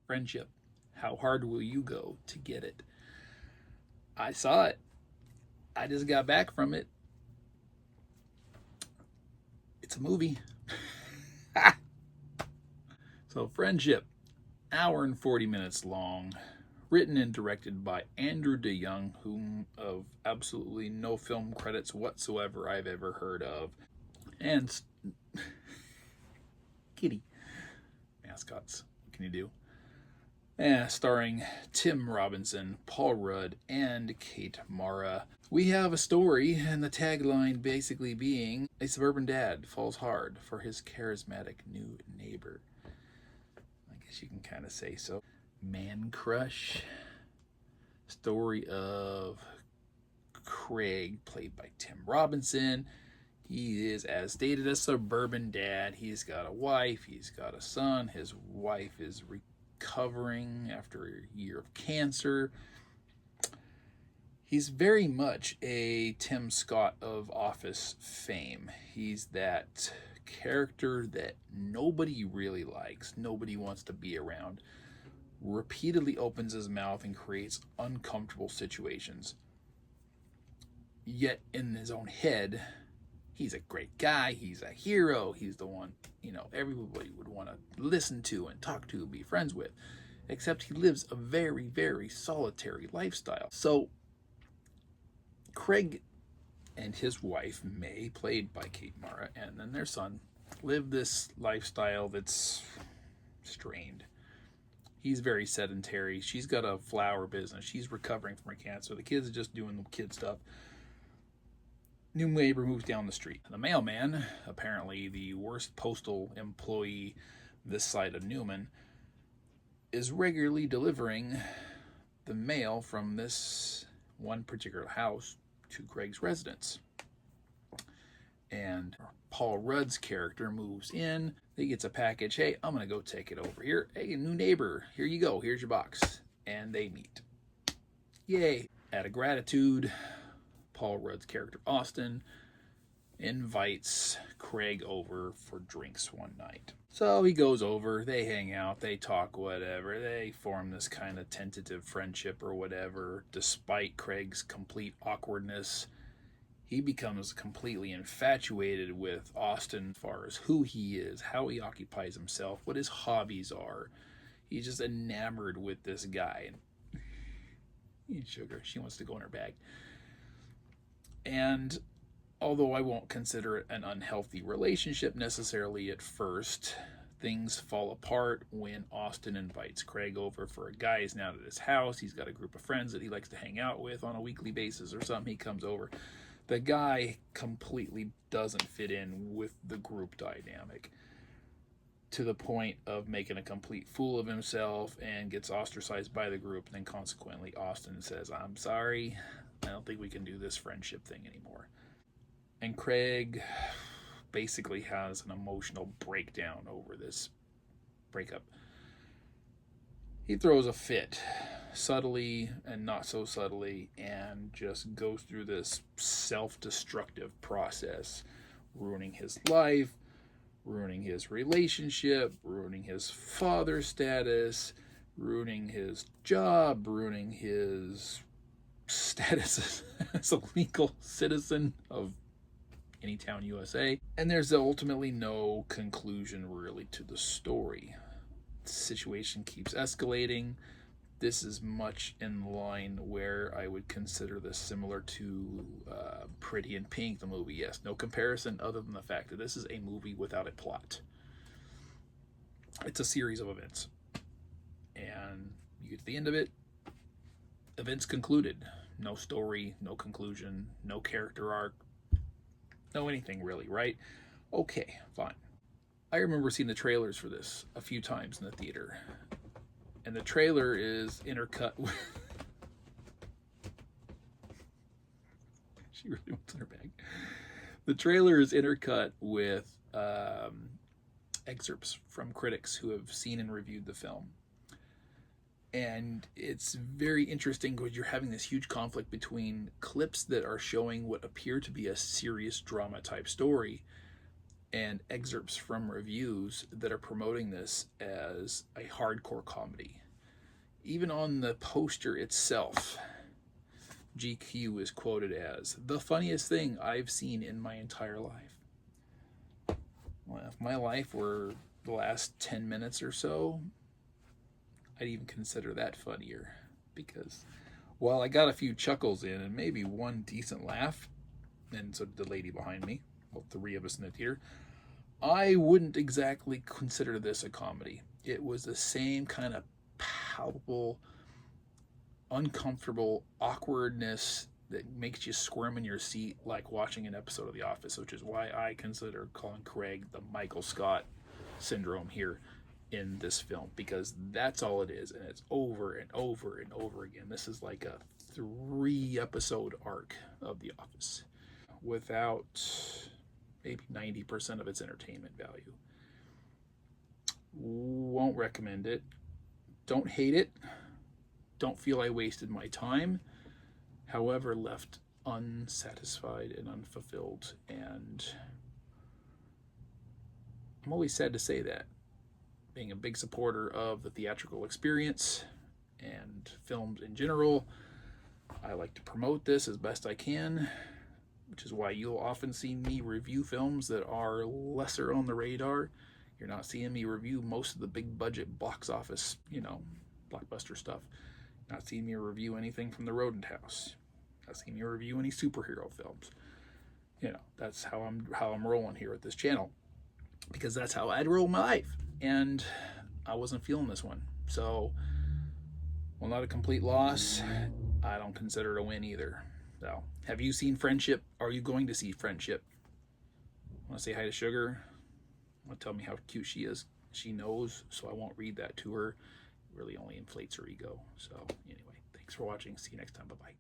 Friendship. How hard will you go to get it? I saw it. I just got back from it. It's a movie. So, Friendship, hour and 40 minutes long, written and directed by Andrew DeYoung, whom of absolutely no film credits whatsoever I've ever heard of. And kitty mascots, what can you do? Starring Tim Robinson, Paul Rudd, and Kate Mara. We have a story, and the tagline basically being a suburban dad falls hard for his charismatic new neighbor. I guess you can kind of say so. Man crush. Story of Craig, played by Tim Robinson. He is, as stated, a suburban dad. He's got a wife, he's got a son. His wife is recovering after a year of cancer. He's very much a Tim Scott of Office fame. He's that character that nobody really likes, nobody wants to be around, repeatedly opens his mouth and creates uncomfortable situations. Yet in his own head, he's a great guy, he's a hero, he's the one, everybody would want to listen to and talk to, be friends with, except he lives a very, very solitary lifestyle. So Craig and his wife, May, played by Kate Mara, and then their son, live this lifestyle that's strained. He's very sedentary. She's got a flower business. She's recovering from her cancer. The kids are just doing the kid stuff. New neighbor moves down the street. The mailman, apparently the worst postal employee this side of Newman, is regularly delivering the mail from this one particular house to Craig's residence. And Paul Rudd's character moves in. He gets a package. Hey, I'm going to go take it over here. Hey, new neighbor, here you go. Here's your box. And they meet. Yay. Out of gratitude, Paul Rudd's character, Austin, invites Craig over for drinks one night. So he goes over, they hang out, they talk, whatever. They form this kind of tentative friendship or whatever. Despite Craig's complete awkwardness, he becomes completely infatuated with Austin as far as who he is, how he occupies himself, what his hobbies are. He's just enamored with this guy. And sugar, she wants to go in her bag. And although I won't consider it an unhealthy relationship necessarily at first, things fall apart when Austin invites Craig over for a guy's night at his house. He's got a group of friends that he likes to hang out with on a weekly basis or something. He comes over. The guy completely doesn't fit in with the group dynamic, to the point of making a complete fool of himself and gets ostracized by the group. And then consequently, Austin says, I'm sorry, I don't think we can do this friendship thing anymore. And Craig basically has an emotional breakdown over this breakup. He throws a fit, subtly and not so subtly, and just goes through this self-destructive process, ruining his life, ruining his relationship, ruining his father status, ruining his job, ruining his status as a legal citizen of any town, USA. And there's ultimately no conclusion really to the story. The situation keeps escalating. This is much in line where I would consider this similar to Pretty in Pink, the movie. Yes, no comparison other than the fact that this is a movie without a plot. It's a series of events. And you get to the end of it, events concluded. No story, no conclusion, no character arc, no anything really, right? Okay, fine. I remember seeing the trailers for this a few times in the theater. And the trailer is intercut with... She really wants in her bag. The trailer is intercut with excerpts from critics who have seen and reviewed the film. And it's very interesting because you're having this huge conflict between clips that are showing what appear to be a serious drama type story and excerpts from reviews that are promoting this as a hardcore comedy. Even on the poster itself, GQ is quoted as the funniest thing I've seen in my entire life. Well, if my life were the last 10 minutes or so, I'd even consider that funnier, because while I got a few chuckles in and maybe one decent laugh, and so did the lady behind me, well, 3 of us in the theater, I wouldn't exactly consider this a comedy. It was the same kind of palpable, uncomfortable awkwardness that makes you squirm in your seat like watching an episode of The Office, which is why I consider Colin Craig the Michael Scott syndrome here in this film, because that's all it is, and it's over and over and over again. This is like a 3-episode arc of The Office without maybe 90% of its entertainment value. Won't recommend it. Don't hate it. Don't feel I wasted my time. However, left unsatisfied and unfulfilled. And I'm always sad to say that. Being a big supporter of the theatrical experience and films in general, I like to promote this as best I can, which is why you'll often see me review films that are lesser on the radar. You're not seeing me review most of the big budget box office, blockbuster stuff. You're not seeing me review anything from the Rodent House. Not seeing me review any superhero films. That's how I'm rolling here at this channel, because that's how I'd roll my life. And I wasn't feeling this one. So, well, not a complete loss. I don't consider it a win either. So, have you seen Friendship? Are you going to see Friendship? Want to say hi to Sugar? Want to tell me how cute she is? She knows, so I won't read that to her. It really only inflates her ego. So, anyway, thanks for watching. See you next time. Bye-bye.